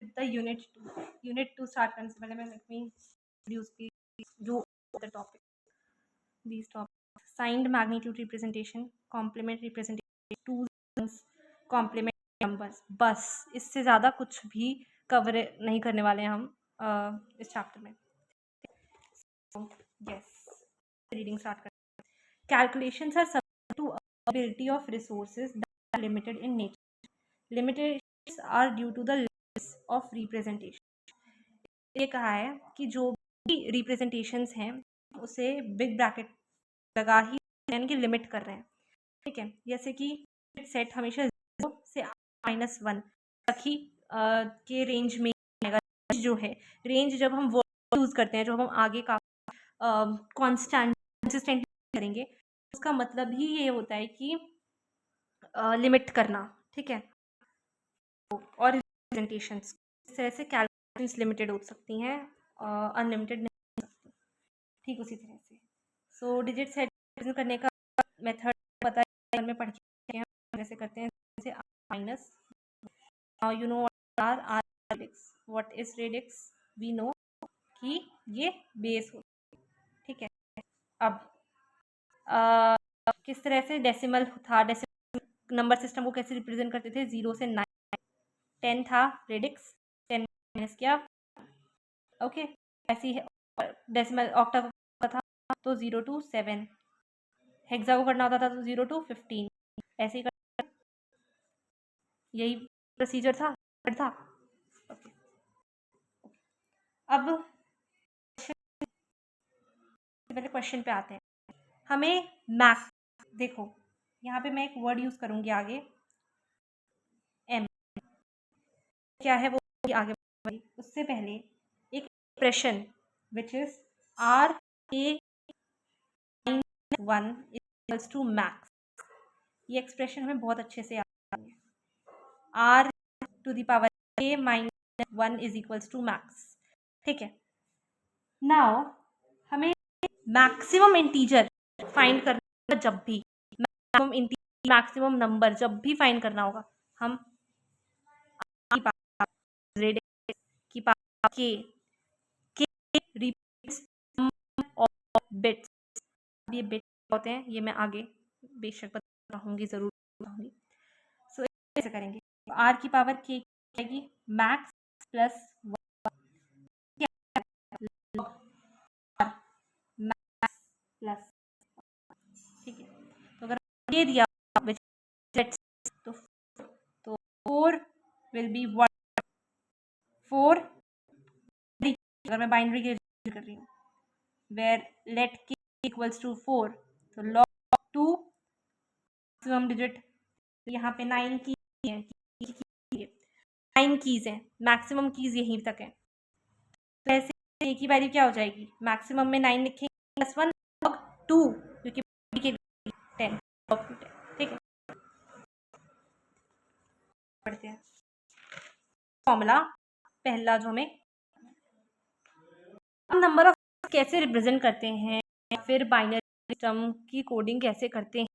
The unit 2 start करने से पहले मैं लेट मी इंट्रोड्यूस जो the topic these topics. Signed magnitude representation, complement representation, tools, complement numbers. बस इससे ज़्यादा कुछ भी कवर नहीं करने वाले हैं हम इस चैप्टर में. Yes, reading start करते हैं. Calculations are subject to availability of resources that are limited in nature. Limitations are due to the limits of representation. ये कहा है कि जो भी representations हैं उसे बिग ब्रैकेट लगा ही यानी कि लिमिट कर रहे हैं. ठीक है, जैसे कि सेट हमेशा 0 से -1 तक ही के रेंज में जो है. रेंज जब हम वर्ड यूज़ करते हैं, जब हम आगे का कंसिस्टेंट करेंगे, उसका मतलब ही ये होता है कि लिमिट करना. ठीक है, और रिप्रेजेंटेशंस इस तरह से कैलकुलेशंस लिमिटेड हो सकती हैं, अनलिमिटेड नहीं हो सकती. ठीक उसी तरह से सो डिजिट सेट करने का मेथड पता है में पढ़ के हैं कैसे करते हैं. जैसे minus you know R radix. What is radix? We know कि ये बेस हो. ठीक है, अब किस तरह से डेसिमल था. डेसिमल नंबर सिस्टम को कैसे रिप्रेजेंट करते थे? 0 से 9. 10 था रेडिक्स, 10 माइनस किया. ओके, ऐसी है. डेसिमल ऑक्टा का था तो 0 to 7. हेक्सा को करना होता था तो 0 to 15. ऐसे ही कर, यही प्रोसीजर था. ओके, अब पहले क्वेश्चन पे आते हैं. हमें मैक्स, देखो यहाँ पे मैं एक वर्ड यूज करूंगी आगे, एम. क्या है वो आगे. उससे पहले एक expression which is R A 1 equals to max. ये एक्सप्रेशन हमें बहुत अच्छे से याद है. R to the power A -1 is equals to max. ठीक है, नाउ हमें मैक्सिमम इंटीजर फाइंड करना. जब भी मैक्सिमम नंबर जब भी फाइंड करना होगा, हम की पावर के बिट्स. ये बिट्स होते हैं, ये मैं आगे बेशक बताऊंगी, जरूर बताऊंगी. सो ऐसे करेंगे. आर की पावर के आएगी मैक्स प्लस 1 मैक्स प्लस. ठीक है, तो अगर ये दिया तो 4 विल बी 1. 4 अगर मैं बाइनरी के कर रही हूँ, वेयर लेट के इक्वल्स टू 4, तो लॉग 2 मैक्सिमम डिजिट. यहाँ पे 9 की है, 9 कीज हैं, मैक्सिमम कीज यहीं तक है. तो ऐसे एक ही वैल्यू क्या हो जाएगी? मैक्सिमम में 9 लिखेंगे प्लस 1 लॉग 2 क्योंकि 10 लॉग 2 10. ठीक है, पढ़ते हैं फॉर्मूला. पहला जो हमें नंबर ऑफ कैसे रिप्रेजेंट करते हैं या फिर बाइनरी सिस्टम की कोडिंग कैसे करते हैं,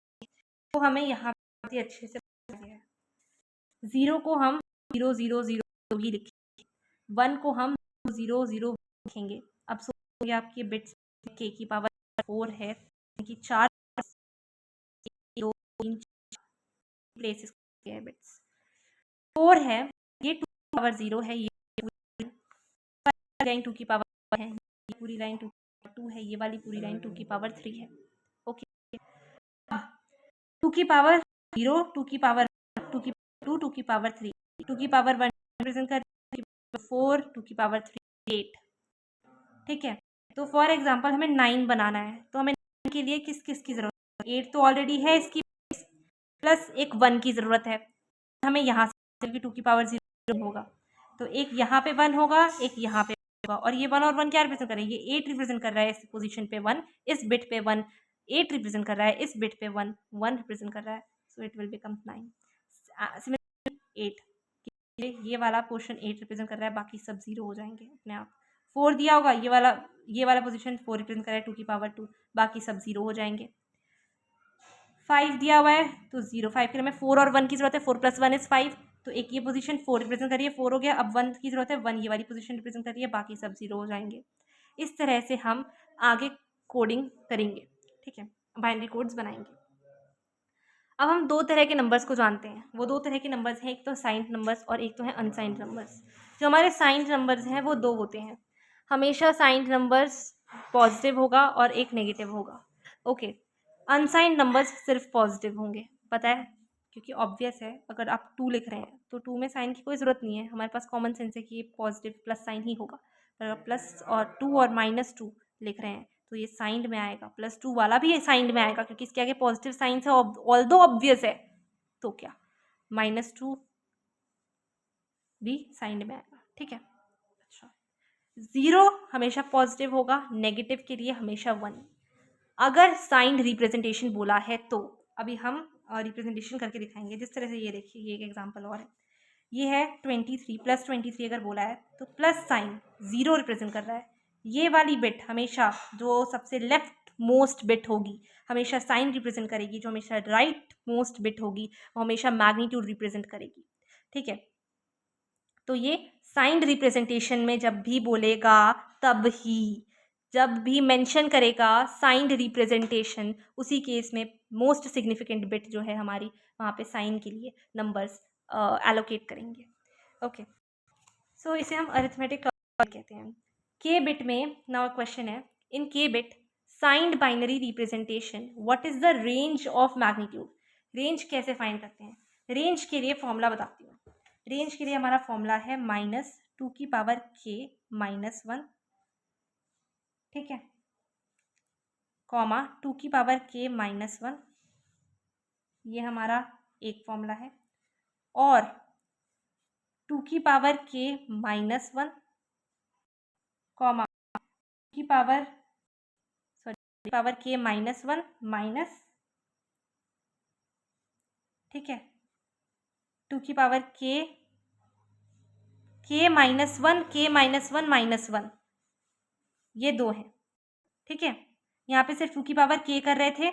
तो हमें यहाँ पे अच्छे से पता है. 0 को हम 0 0 0 ही लिखेंगे, 1 को हम 0 0 लिखेंगे. अब सोचिए आपकी बिट्स के की पावर 4 है, कि 4 2 3 प्लेसेस है बिट्स. 4 है, ये 2 की पावर 0 है, ये पूरी लाइन 2 की पावर है, ये पूरी लाइन 2 की पावर 2 है, ये वाली पूरी लाइन 2 की पावर 3 है. ओके, 2 की पावर 0, 2 की पावर 2 की 2 की पावर 3, 2 की पावर 1 रिप्रेजेंट कर 4, 2 की पावर 3 8. ठीक है, तो फॉर एग्जांपल हमें 9 बनाना है, तो हमें 9 के लिए किस किस की जरूरत है? 8 तो ऑलरेडी है, इसकी प्लस एक 1 की जरूरत है. हमें यहाँ से 2 की पावर 0 होगा, तो एक यहाँ पे 1 होगा, एक यहाँ पे होगा, और ये 1 और 1 क्या रिप्रेजेंट कर रहे हैं? ये 8 रिप्रेजेंट कर रहा है इस पोजीशन पे 1, इस बिट पे 1. 8 रिप्रेजेंट कर रहा है इस बिट पे 1, 1 रिप्रेजेंट कर रहा है, so it will become 9. Similarly 8 ये वाला पोर्शन 8 रिप्रेजेंट कर रहा है, बाकी सब 0 हो जाएंगे अपने आप. 4 दिया होगा, ये वाला पोजीशन 4 रिप्रेजेंट कर रहा है 2 की पावर 2, बाकी सब 0 हो जाएंगे. 5 दिया हुआ है तो 0. 5 के लिए हमें 4 और 1 की जरूरत है, 4 + 1 = 5, तो एक ये पोजीशन 4 रिप्रेजेंट करिए, 4 हो गया। अब 1 की ज़रूरत है, 1 ये वाली पोजीशन रिप्रेजेंट कर रही है, बाकी सब 0 हो जाएंगे। इस तरह से हम आगे कोडिंग करेंगे, ठीक है, बाइनरी कोड्स बनाएंगे। अब हम दो तरह के नंबर्स को जानते हैं। वो दो तरह के नंबर्स हैं, एक तो साइंड नंबर्स और एक तो है अनसाइंड नंबर्स। जो हमारे साइंड नंबर्स हैं वो दो होते हैं। हमेशा साइंड नंबर्स पॉजिटिव होगा और एक नेगेटिव होगा। ओके, अनसाइंड नंबर्स सिर्फ पॉजिटिव होंगे, पता है, क्योंकि ऑब्वियस है। अगर आप 2 लिख रहे हैं तो 2 में साइन की कोई ज़रूरत नहीं है, हमारे पास कॉमन सेंस है कि ये पॉजिटिव प्लस साइन ही होगा। पर अगर प्लस और 2 और -2 लिख रहे हैं तो ये साइंड में आएगा, +2 वाला भी ये साइंड में आएगा, क्योंकि इसके आगे पॉजिटिव साइन है, ऑल्दो ऑब्वियस है। तो क्या -2 भी साइंड में आएगा, ठीक है। अच्छा, 0 हमेशा पॉजिटिव होगा, नेगेटिव के लिए हमेशा 1। अगर साइंड रिप्रेजेंटेशन बोला है तो अभी हम रिप्रेजेंटेशन करके दिखाएंगे। जिस तरह से ये देखिए, ये एक एग्जांपल और है। ये है 23 +23 अगर बोला है तो प्लस साइन 0 रिप्रेजेंट कर रहा है। ये वाली बिट हमेशा जो सबसे लेफ्ट मोस्ट बिट होगी हमेशा साइन रिप्रेजेंट करेगी, जो हमेशा राइट मोस्ट बिट होगी वो हमेशा मैग्नीट्यूड रिप्रेजेंट करेगी, ठीक है। तो ये साइंड रिप्रेजेंटेशन में जब भी बोलेगा, तब ही जब भी मेंशन करेगा साइंड रिप्रेजेंटेशन, उसी केस में मोस्ट सिग्निफिकेंट बिट जो है हमारी, वहाँ पे साइन के लिए नंबर्स एलोकेट करेंगे। ओके, सो इसे हम अरिथमेटिक कहते हैं। के बिट में नाउ क्वेश्चन है, इन के bit signed binary representation what is the range of magnitude. Range कैसे फाइंड करते हैं? रेंज के लिए फॉर्मूला बताती हूँ। रेंज के लिए हमारा फॉर्मूला है -2 की पावर k -1, ठीक है, कॉमा 2 की पावर k -1, ये हमारा एक फॉर्मूला है। और 2 की पावर k -1, कॉमा की पावर k -1 माइनस, ठीक है, 2 की पावर k -1 ये दो हैं, ठीक है। यहाँ पे सिर्फ 2 की पावर k कर रहे थे,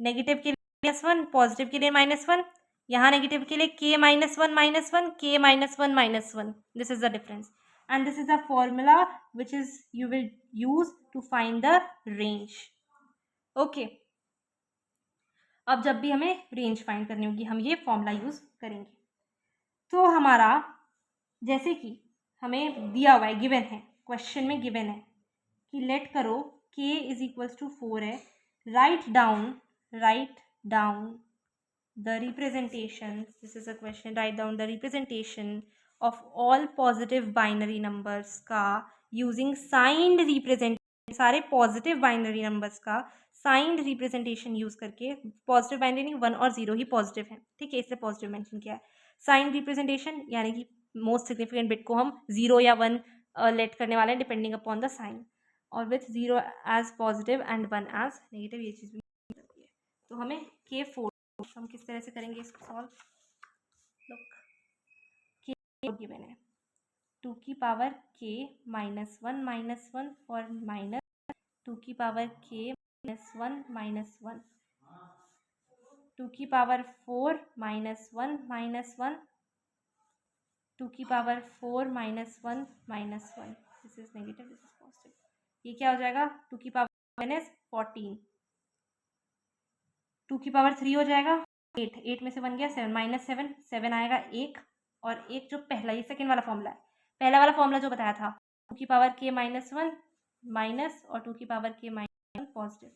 नेगेटिव के लिए -1, पॉजिटिव के लिए -1, यहाँ नेगेटिव के लिए k -1 k -1 this is the difference and this is the formula which is you will use to find the range. Okay, अब जब भी हमें रेंज फाइंड करनी होगी हम ये फॉर्मूला यूज करेंगे। तो हमारा जैसे कि हमें दिया हुआ है, गिवन है, क्वेश्चन में गिवन है कि लेट करो k इज इक्वल्स टू 4 है, write down the representation, this is a question, write down the representation of all positive binary numbers का using signed representation, सारे positive binary numbers का signed representation use करके, positive binary नहीं 1 और 0 ही positive है, ठीक है, इसलिए positive mention किया है। signed representation यानी कि most significant bit को हम 0 या 1 let करने वाले हैं depending upon the sign, और with 0 as positive and 1 as negative, ये चीज़ भी है। तो हमें K4 हम किस तरह से करेंगे इसको सॉल्व। लुक, k गिवन है 2 की पावर k -1 और माइनस 2 की पावर k -1 2 की पावर 4 -1 2 की power 4 -1 this is negative, this is positive. ये क्या हो जाएगा? 2 की पावर -14, 2 की पावर 3 हो जाएगा 8, 8 में से बन गया 7 -7, 7 आएगा 1, और एक जो पहला, ये सेकेंड वाला फॉर्मूला है, पहला वाला फॉर्मूला जो बताया था 2 की पावर k -1 माइनस और 2 की पावर k -1 पॉजिटिव,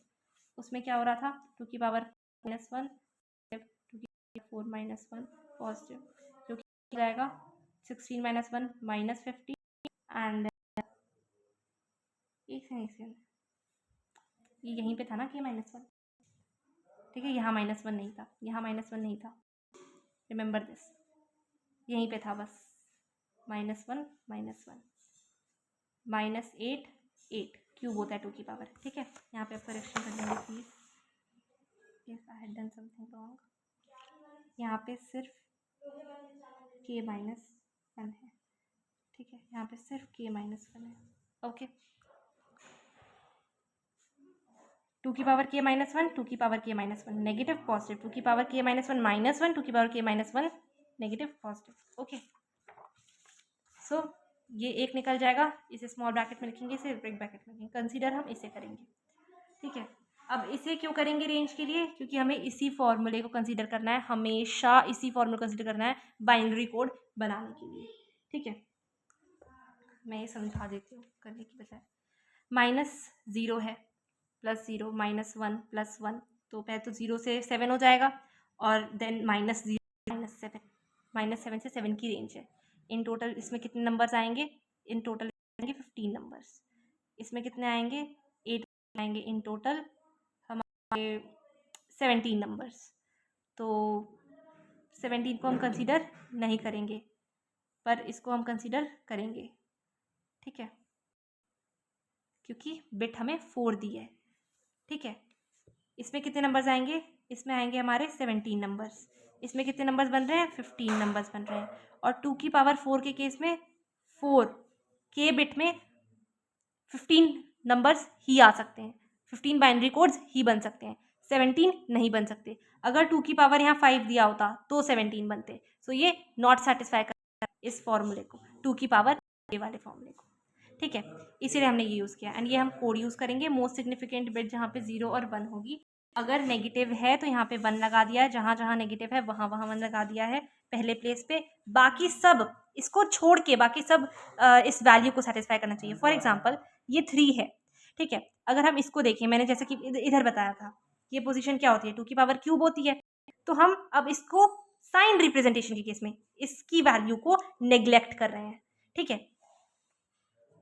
उसमें क्या हो रहा था 2 की पावर -1 2 की 4 -1 पॉजिटिव, जो कि जाएगा 16 -1 -50 एंड एक सेकेंड, ये यहीं पे था ना k -1, ठीक है, यहाँ -1 नहीं था, यहाँ -1 नहीं था, रिमेंबर दिस, यहीं पे था बस -1 -8 8 क्यूब होता है 2 की पावर, ठीक है। यहाँ पे आप करेक्शन कर लेंगे please, yes I had done something wrong, यहाँ पे सिर्फ k -1 है, ठीक है, यहाँ पे सिर्फ k -1 है, ओके। 2 की पावर k -1 2 की पावर k -1 नेगेटिव पॉजिटिव, 2 की पावर k -1 -1 2 की power k -1 negative positive. Okay, so ये एक निकल जाएगा, इसे स्मॉल ब्रैकेट में लिखेंगे, इसे बिग ब्रैकेट में लिखेंगे। कंसीडर हम इसे करेंगे, ठीक है। अब इसे क्यों करेंगे रेंज के लिए? क्योंकि हमें इसी फॉर्मूले को कंसीडर करना है, हमेशा इसी फॉर्मूले को कंसीडर करना है बाइनरी कोड बनाने के लिए, ठीक है। मैं ये समझा देती हूँ करने की बजाय। -0 है, +0, -1 +1, तो पहले तो 0 से 7 हो जाएगा, और देन -0 -7, -7 से 7 की रेंज है। इन टोटल इसमें कितने नंबर्स आएंगे? इन टोटल आएंगे 15 नंबर्स। इसमें कितने आएंगे? 8 आएंगे इन टोटल, हमारे 17 नंबर्स। तो 17 को हम कंसीडर नहीं करेंगे, पर इसको हम कंसीडर करेंगे, ठीक है, क्योंकि बिट हमें 4 दी है, ठीक है। इसमें कितने नंबर्स आएंगे? इसमें आएंगे हमारे 17 नंबर्स। इसमें कितने नंबर्स बन रहे हैं? 15 नंबर्स बन रहे हैं। और 2 की पावर 4 के केस में 4 के बिट में 15 नंबर्स ही आ सकते हैं, 15 बाइनरी कोड्स ही बन सकते हैं, 17 नहीं बन सकते। अगर 2 की पावर यहाँ 5 दिया होता तो 17 बनते। सो ये नॉट सेटिस्फाई करता है इस फॉर्मूले को, 2 की पावर ये वाले फॉर्मूले को, ठीक है। इसीलिए हमने ये यूज़ किया। एंड ये हम कोड यूज़ करेंगे, मोस्ट सिग्निफिकेंट बिट जहाँ पे 0 और 1 होगी। अगर नेगेटिव है तो यहाँ पे 1 लगा दिया है, जहाँ जहाँ नेगेटिव है वहाँ वहाँ 1 लगा दिया है पहले प्लेस पे। बाकी सब इसको छोड़ के बाकी सब इस वैल्यू को सेटिस्फाई करना चाहिए। फॉर एग्जाम्पल ये 3 है, ठीक है। अगर हम इसको देखें, मैंने जैसे कि इधर बताया था, ये पोजीशन क्या होती है? 2 की पावर क्यूब होती है। तो हम अब इसको साइन रिप्रेजेंटेशन के केस में इसकी वैल्यू को नेग्लेक्ट कर रहे हैं, ठीक है।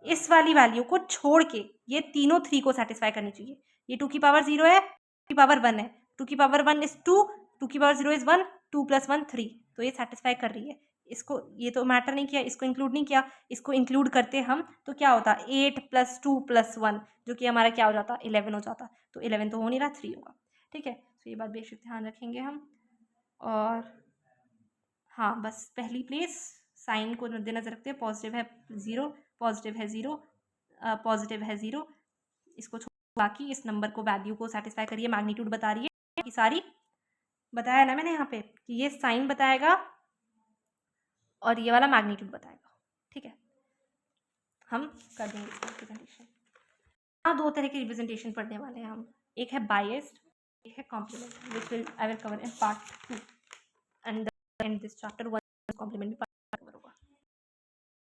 इस वाली वैल्यू को छोड़ के ये तीनों 3 को सेटिस्फाई करनी चाहिए। ये 2 की पावर 0 है, 2 की पावर 1 है, 2 की पावर 1 इज 2, 2 की पावर 0 इज 1, 2 + 1 3, तो ये सेटिस्फाई कर रही है। इसको ये तो मैटर नहीं किया, इसको इंक्लूड नहीं किया। इसको इंक्लूड करते हम तो क्या होता? 8 + 2 + 1, जो कि हमारा क्या हो जाता? 11 हो जाता। तो 11 तो हो नहीं रहा, 3 होगा, ठीक है। तो ये बात बेशक ध्यान रखेंगे हम। और हाँ, बस पहली प्लेस साइन को मद्देनजर रखते हैं, पॉजिटिव है 0, पॉजिटिव है 0, पॉजिटिव है 0, इसको छोड़ बाकी इस नंबर को वैल्यू को सेटिस्फाई करिए। मैग्नीट्यूड बता रही है कि सारी, बताया ना मैंने यहाँ पे कि ये साइन बताएगा और ये वाला मैग्नीट्यूड बताएगा, ठीक है। हम कर देंगे इसका रिप्रेजेंटेशन। हाँ, 2 तरह की रिप्रेजेंटेशन पढ़ने वाले हैं हम, एक है बायस्ड, एक है complement, which I will cover in part 2 and this chapter 1 complement.